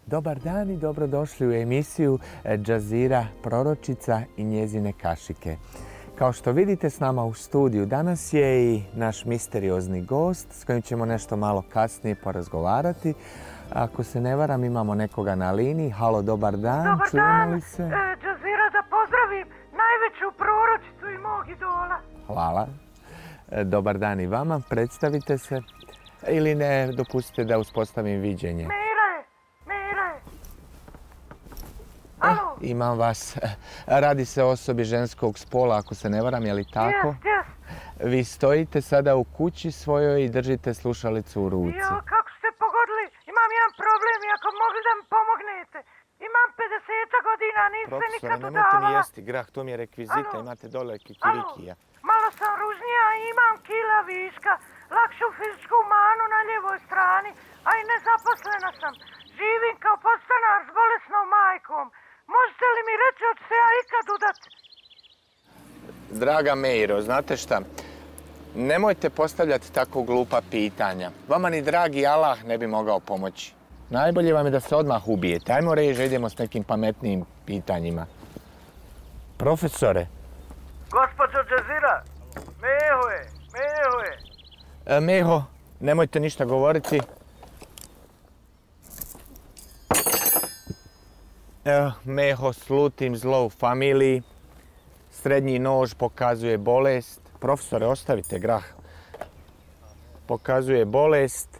Dobar dan i dobrodošli u emisiju Džazira proročica i njezine kašike. Kao što vidite s nama u studiju danas je i naš misteriozni gost s kojim ćemo nešto malo kasnije porazgovarati. Ako se ne varam, imamo nekoga na liniji. Halo, dobar dan. Dobar dan, Džazira, da pozdravim najveću proročicu i mog idola. Hvala. Dobar dan i vama. Predstavite se. Ili ne, dopustite da uspostavim viđenje. Alo? Imam vas. Radi se o osobi ženskog spola, ako se ne varam, je li tako? Jes. Vi stojite sada u kući svojoj i držite slušalicu u ruci. Jo, kako ste pogodili? Imam jedan problem i ako mogli da mi pomognete. Imam 50 godina, nisam se nikad udavala. Profesore, nemojte mi jesti grah, to mi je rekvizita, imate dole kikirikija. Malo sam ružnija i imam kila viška, lakšu fizičku manu na lijevoj strani, a i nezaposlena sam. Živim kao podstanar s bolesnom majkom. Možete li mi reći od se ja ikad udat? Draga Meiro, znate šta? Nemojte postavljati tako glupa pitanja. Vama ni dragi Allah ne bi mogao pomoći. Najbolje vam je da se odmah ubijete. Ajmo reći, idemo s nekim pametnijim pitanjima. Profesore. Gospođo Džazira, Meho je. Meho, nemojte ništa govoriti. Evo, Meho, slutim zlo u familiji. Srednji nož pokazuje bolest. Profesore, ostavite grah. Pokazuje bolest.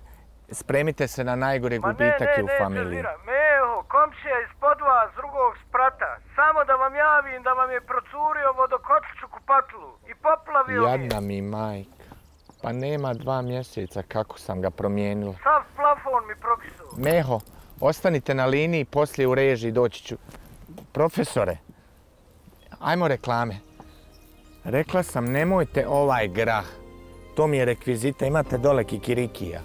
Spremite se na najgore gubitake u familiji. Džazira, Meho, komšija ispod vas, drugog sprata. Samo da vam javim da vam je procurio vodokotlić u kupatlu i poplavio mi je. Jadna mi majka. Pa nema 2 mjeseca kako sam ga promijenila. Sav plafon mi prokisuo. Meho, ostanite na liniji, poslije u režiji doći ću. Profesore, ajmo reklame. Rekla sam nemojte ovaj grah. To mi je rekvizita, imate dole kikirikija.